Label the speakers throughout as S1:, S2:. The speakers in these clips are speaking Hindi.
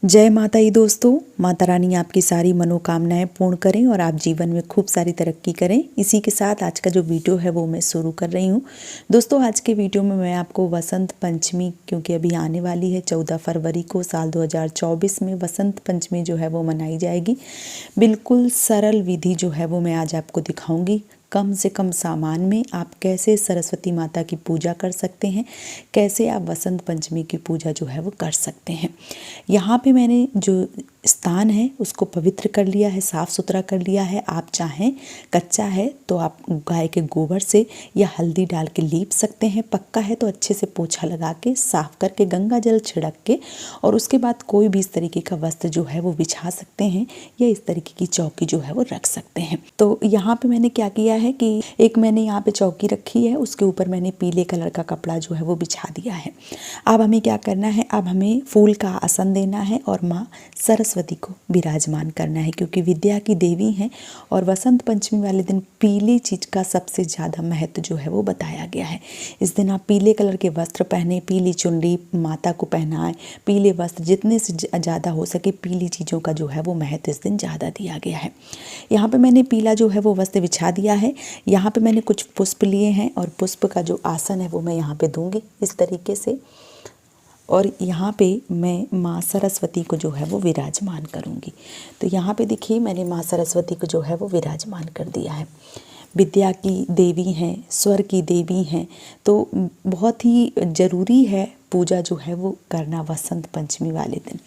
S1: जय माता दी दोस्तों। माता रानी आपकी सारी मनोकामनाएं पूर्ण करें और आप जीवन में खूब सारी तरक्की करें। इसी के साथ आज का जो वीडियो है वो मैं शुरू कर रही हूँ। दोस्तों आज के वीडियो में मैं आपको वसंत पंचमी, क्योंकि अभी आने वाली है 14 फरवरी को साल 2024 में वसंत पंचमी जो है वो मनाई जाएगी। बिल्कुल सरल विधि जो है वो मैं आज आपको दिखाऊंगी। कम से कम सामान में आप कैसे सरस्वती माता की पूजा कर सकते हैं, कैसे आप वसंत पंचमी की पूजा जो है वो कर सकते हैं। यहाँ पे मैंने जो स्थान है उसको पवित्र कर लिया है, साफ़ सुथरा कर लिया है। आप चाहें कच्चा है तो आप गाय के गोबर से या हल्दी डाल के लीप सकते हैं, पक्का है तो अच्छे से पोछा लगा के साफ़ करके गंगा जल छिड़क के और उसके बाद कोई भी इस तरीके का वस्त्र जो है वो बिछा सकते हैं या इस तरीके की चौकी जो है वो रख सकते हैं। तो यहाँ पे मैंने क्या किया है कि एक मैंने यहाँ पे चौकी रखी है, उसके ऊपर मैंने पीले कलर का कपड़ा जो है वो बिछा दिया है। अब हमें क्या करना है, अब हमें फूल का आसन देना है और माँ सरस्वती को विराजमान करना है, क्योंकि विद्या की देवी हैं और वसंत पंचमी वाले दिन पीली चीज़ का सबसे ज़्यादा महत्व जो है वो बताया गया है। इस दिन आप पीले कलर के वस्त्र पहने, पीली चुनरी माता को पहनाएं, पीले वस्त्र जितने से ज़्यादा हो सके पीली चीज़ों का जो है वो महत्व इस दिन ज़्यादा दिया गया है। यहाँ पे मैंने पीला जो है वो वस्त्र बिछा दिया है। यहाँ पे मैंने कुछ पुष्प लिए हैं और पुष्प का जो आसन है वो मैं यहाँ पे दूंगी इस तरीके से, और यहाँ पे मैं माँ सरस्वती को जो है वो विराजमान करूँगी। तो यहाँ पे देखिए मैंने माँ सरस्वती को जो है वो विराजमान कर दिया है। विद्या की देवी हैं, स्वर की देवी हैं, तो बहुत ही ज़रूरी है पूजा जो है वो करना वसंत पंचमी वाले दिन।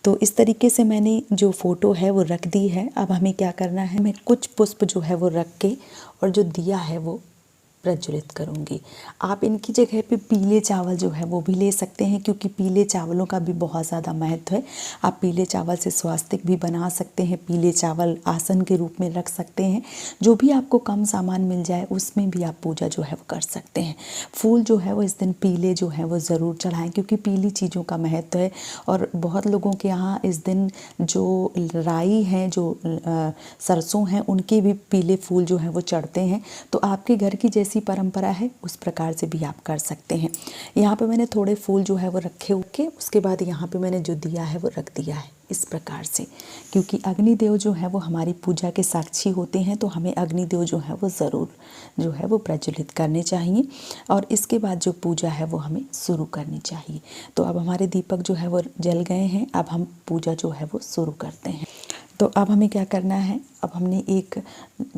S1: तो इस तरीके से मैंने जो फ़ोटो है वो रख दी है। अब हमें क्या करना है, मैं कुछ पुष्प जो है वो रख के और जो दिया है वो प्रज्वलित करूँगी। आप इनकी जगह पे पीले चावल जो है वो भी ले सकते हैं, क्योंकि पीले चावलों का भी बहुत ज़्यादा महत्व है। आप पीले चावल से स्वास्तिक भी बना सकते हैं, पीले चावल आसन के रूप में रख सकते हैं। जो भी आपको कम सामान मिल जाए उसमें भी आप पूजा जो है वो कर सकते हैं। फूल जो है वो इस दिन पीले जो है वो ज़रूर चढ़ाएं, क्योंकि पीली चीज़ों का महत्व है। और बहुत लोगों के यहाँ इस दिन जो राई हैं, जो सरसों हैं, उनके भी पीले फूल जो हैं वो चढ़ते हैं। तो आपके घर की जैसी परंपरा है उस प्रकार से भी आप कर सकते हैं। यहाँ पे मैंने थोड़े फूल जो है वो रखे हुए, उसके बाद यहाँ पे मैंने जो दिया है वो रख दिया है इस प्रकार से, क्योंकि अग्निदेव जो है वो हमारी पूजा के साक्षी होते हैं। तो हमें अग्निदेव जो है वो ज़रूर जो है वो प्रज्वलित करने चाहिए और इसके बाद जो पूजा है वो हमें शुरू करनी चाहिए। तो अब हमारे दीपक जो है वो जल गए हैं, अब हम पूजा जो है वो शुरू करते हैं। तो अब हमें क्या करना है, अब हमने एक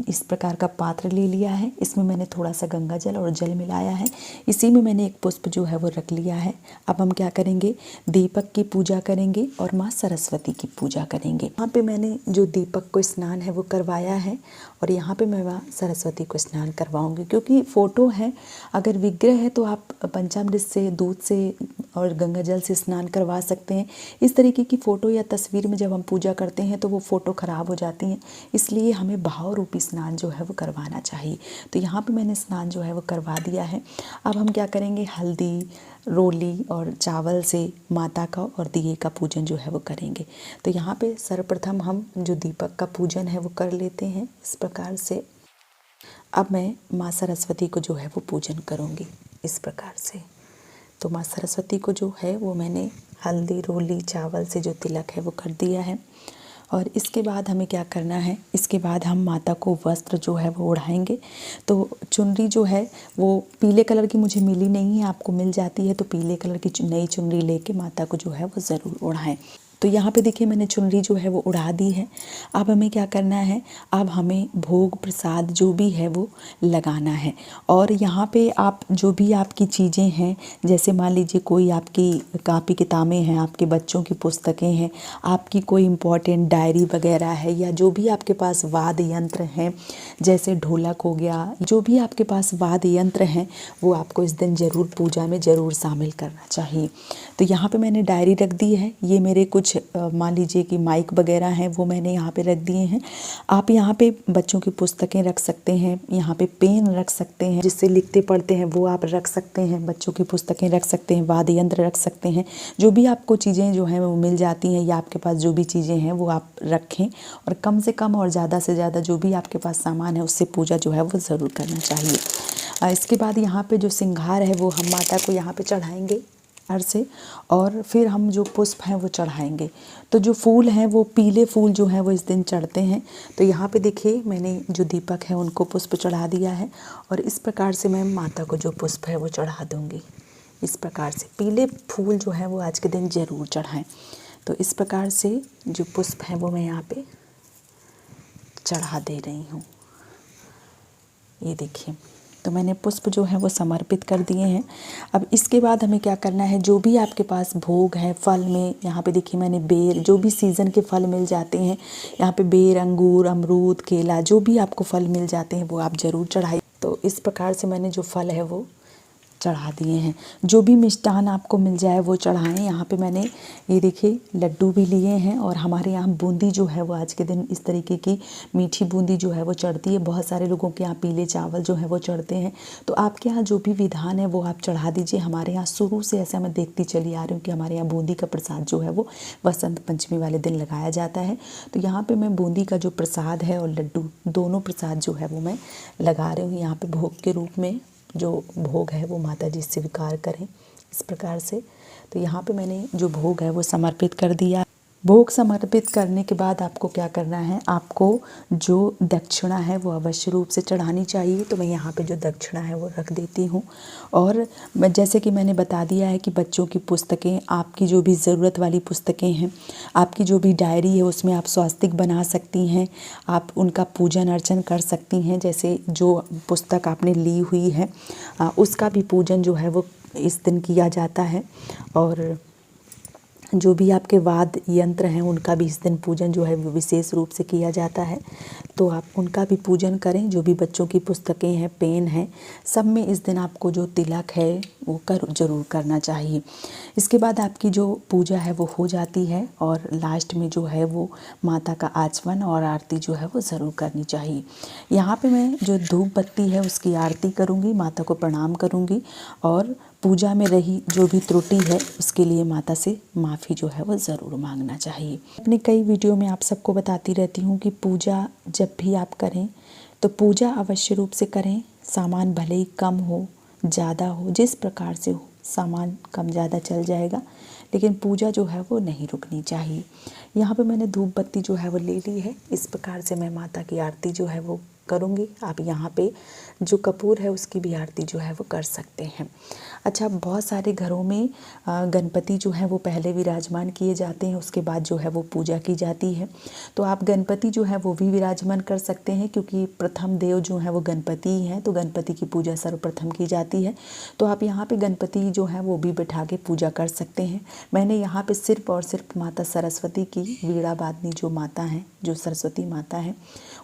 S1: इस प्रकार का पात्र ले लिया है, इसमें मैंने थोड़ा सा गंगा जल और जल मिलाया है, इसी में मैंने एक पुष्प जो है वो रख लिया है। अब हम क्या करेंगे, दीपक की पूजा करेंगे और माँ सरस्वती की पूजा करेंगे। यहाँ पे मैंने जो दीपक को स्नान है वो करवाया है और यहाँ पे मैं माँ सरस्वती को स्नान करवाऊँगी, क्योंकि फ़ोटो है, अगर विग्रह है तो आप पंचामृत से, दूध से और गंगा जल से स्नान करवा सकते हैं। इस तरीके की फ़ोटो या तस्वीर में जब हम पूजा करते हैं तो वो फ़ोटो ख़राब हो जाती हैं, इसलिए हमें भाव रूपी स्नान जो है वो करवाना चाहिए। तो यहाँ पे मैंने स्नान जो है वो करवा दिया है। अब हम क्या करेंगे, हल्दी, रोली और चावल से माता का और दिए का पूजन जो है वो करेंगे। तो यहाँ पे सर्वप्रथम हम जो दीपक का पूजन है वो कर लेते हैं इस प्रकार से। अब मैं माँ सरस्वती को जो है वो पूजन करूँगी इस प्रकार से। तो माँ सरस्वती को जो है वो मैंने हल्दी, रोली, चावल से जो तिलक है वो कर दिया है। और इसके बाद हमें क्या करना है, इसके बाद हम माता को वस्त्र जो है वो ओढ़ाएंगे। तो चुनरी जो है वो पीले कलर की मुझे मिली नहीं है, आपको मिल जाती है तो पीले कलर की नई चुनरी लेके माता को जो है वो ज़रूर ओढ़ाएं। तो यहाँ पे देखिए मैंने चुनरी जो है वो उड़ा दी है। अब हमें क्या करना है, अब हमें भोग प्रसाद जो भी है वो लगाना है। और यहाँ पे आप जो भी आपकी चीज़ें हैं, जैसे मान लीजिए कोई आपकी कापी किताबें हैं, आपके बच्चों की पुस्तकें हैं, आपकी कोई इम्पोर्टेंट डायरी वगैरह है, या जो भी आपके पास वाद्य यंत्र हैं जैसे ढोलक हो गया, जो भी आपके पास वाद्य यंत्र हैं वो आपको इस दिन ज़रूर पूजा में ज़रूर शामिल करना चाहिए। तो यहाँ पे मैंने डायरी रख दी है, ये मेरे कुछ मान लीजिए कि माइक वगैरह हैं वो मैंने यहाँ पे रख दिए हैं। आप यहाँ पे बच्चों की पुस्तकें रख सकते हैं, यहाँ पे पेन रख सकते हैं जिससे लिखते पढ़ते हैं वो आप रख सकते हैं, बच्चों की पुस्तकें रख सकते हैं, वाद्य यंत्र रख सकते हैं। जो भी आपको चीज़ें जो हैं वो मिल जाती हैं या आपके पास जो भी चीज़ें हैं वो आप रखें, और कम से कम और ज़्यादा से ज़्यादा जो भी आपके पास सामान है उससे पूजा जो है वो ज़रूर करना चाहिए। इसके बाद यहाँ पे जो सिंगार है वो हम माता को यहाँ पे चढ़ाएंगे से, और फिर हम जो पुष्प हैं वो चढ़ाएंगे। तो जो फूल हैं वो पीले फूल जो हैं वो इस दिन चढ़ते हैं। तो यहाँ पे देखिए मैंने जो दीपक है उनको पुष्प चढ़ा दिया है, और इस प्रकार से मैं माता को जो पुष्प है वो चढ़ा दूँगी। इस प्रकार से पीले फूल जो है वो आज के दिन ज़रूर चढ़ाएं। तो इस प्रकार से जो पुष्प हैं वो मैं यहाँ पे चढ़ा दे रही हूँ। ये देखिए, तो मैंने पुष्प जो है वो समर्पित कर दिए हैं। अब इसके बाद हमें क्या करना है, जो भी आपके पास भोग है फल में, यहाँ पे देखिए मैंने बेर, जो भी सीज़न के फल मिल जाते हैं यहाँ पे बेर, अंगूर, अमरूद, केला, जो भी आपको फल मिल जाते हैं वो आप ज़रूर चढ़ाइए। तो इस प्रकार से मैंने जो फल है वो चढ़ा दिए हैं। जो भी मिष्ठान आपको मिल जाए वो चढ़ाएं। यहाँ पे मैंने ये देखिए लड्डू भी लिए हैं, और हमारे यहाँ बूंदी जो है वो आज के दिन इस तरीके की मीठी बूंदी जो है वो चढ़ती है। बहुत सारे लोगों के यहाँ पीले चावल जो है वो चढ़ते हैं। तो आपके यहाँ जो भी विधान है वो आप चढ़ा दीजिए। हमारे यहाँ शुरू से ऐसा मैं देखती चली आ रही हूँ कि हमारे यहाँ बूंदी का प्रसाद जो है वो वसंत पंचमी वाले दिन लगाया जाता है। तो यहाँ पर मैं बूंदी का जो प्रसाद है और लड्डू, दोनों प्रसाद जो है वो मैं लगा रही हूँ यहाँ पर भोग के रूप में। जो भोग है वो माता जी स्वीकार करें इस प्रकार से। तो यहाँ पे मैंने जो भोग है वो समर्पित कर दिया। भोग समर्पित करने के बाद आपको क्या करना है, आपको जो दक्षिणा है वो अवश्य रूप से चढ़ानी चाहिए। तो मैं यहाँ पे जो दक्षिणा है वो रख देती हूँ। और जैसे कि मैंने बता दिया है कि बच्चों की पुस्तकें, आपकी जो भी ज़रूरत वाली पुस्तकें हैं, आपकी जो भी डायरी है उसमें आप स्वास्तिक बना सकती हैं, आप उनका पूजन अर्चन कर सकती हैं। जैसे जो पुस्तक आपने ली हुई है उसका भी पूजन जो है वो इस दिन किया जाता है। और जो भी आपके वाद्य यंत्र हैं उनका भी इस दिन पूजन जो है वो विशेष रूप से किया जाता है। तो आप उनका भी पूजन करें। जो भी बच्चों की पुस्तकें हैं, पेन हैं, सब में इस दिन आपको जो तिलक है वो ज़रूर करना चाहिए। इसके बाद आपकी जो पूजा है वो हो जाती है, और लास्ट में जो है वो माता का आचमन और आरती जो है वो ज़रूर करनी चाहिए। यहाँ पे मैं जो धूप बत्ती है उसकी आरती करूँगी, माता को प्रणाम करूँगी, और पूजा में रही जो भी त्रुटि है उसके लिए माता से माफ़ी जो है वो ज़रूर मांगना चाहिए। अपने कई वीडियो में आप सबको बताती रहती हूँ कि पूजा जब भी आप करें तो पूजा अवश्य रूप से करें। सामान भले ही कम हो ज़्यादा हो, जिस प्रकार से हो, सामान कम ज़्यादा चल जाएगा, लेकिन पूजा जो है वो नहीं रुकनी चाहिए। यहाँ पे मैंने धूप बत्ती जो है वो ले ली है। इस प्रकार से मैं माता की आरती जो है वो करूँगी। आप यहाँ पे जो कपूर है उसकी भी आरती जो है वो कर सकते हैं। अच्छा, बहुत सारे घरों में गणपति जो है वो पहले विराजमान किए जाते हैं, उसके बाद जो है वो पूजा की जाती है। तो आप गणपति जो है वो भी विराजमान कर सकते हैं, क्योंकि प्रथम देव जो है वो गणपति ही हैं। तो गणपति की पूजा सर्वप्रथम की जाती है। तो आप यहाँ पे गणपति जो है वो भी बिठा के पूजा कर सकते हैं। मैंने यहाँ पे सिर्फ और सिर्फ माता सरस्वती की, वीणा वादनी जो माता हैं, जो सरस्वती माता हैं,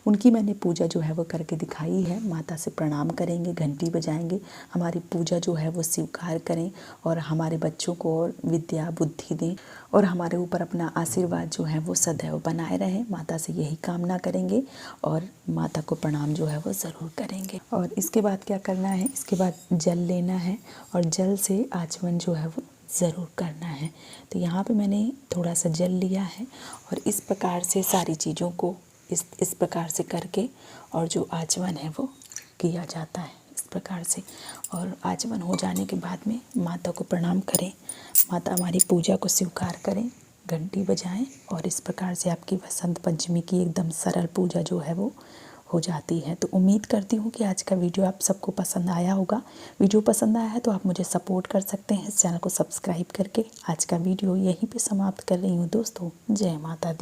S1: उनकी मैंने पूजा जो है वो करके दिखाई है। माता से प्रणाम करेंगे, घंटी बजाएंगे, हमारी पूजा जो है वो स्वीकार करें, और हमारे बच्चों को और विद्या बुद्धि दें, और हमारे ऊपर अपना आशीर्वाद जो है वो सदैव बनाए रहें। माता से यही कामना करेंगे, और माता को प्रणाम जो है वो ज़रूर करेंगे। और इसके बाद क्या करना है, इसके बाद जल लेना है, और जल से आचमन जो है वो ज़रूर करना है। तो यहाँ पे मैंने थोड़ा सा जल लिया है, और इस प्रकार से सारी चीज़ों को इस प्रकार से करके, और जो आचमन है वो किया जाता है इस प्रकार से। और आचमन हो जाने के बाद में माता को प्रणाम करें, माता हमारी पूजा को स्वीकार करें, घंटी बजाएं, और इस प्रकार से आपकी वसंत पंचमी की एकदम सरल पूजा जो है वो हो जाती है। तो उम्मीद करती हूँ कि आज का वीडियो आप सबको पसंद आया होगा। वीडियो पसंद आया है तो आप मुझे सपोर्ट कर सकते हैं इस चैनल को सब्सक्राइब करके। आज का वीडियो यहीं पे समाप्त कर रही हूँ दोस्तों। जय माता दी।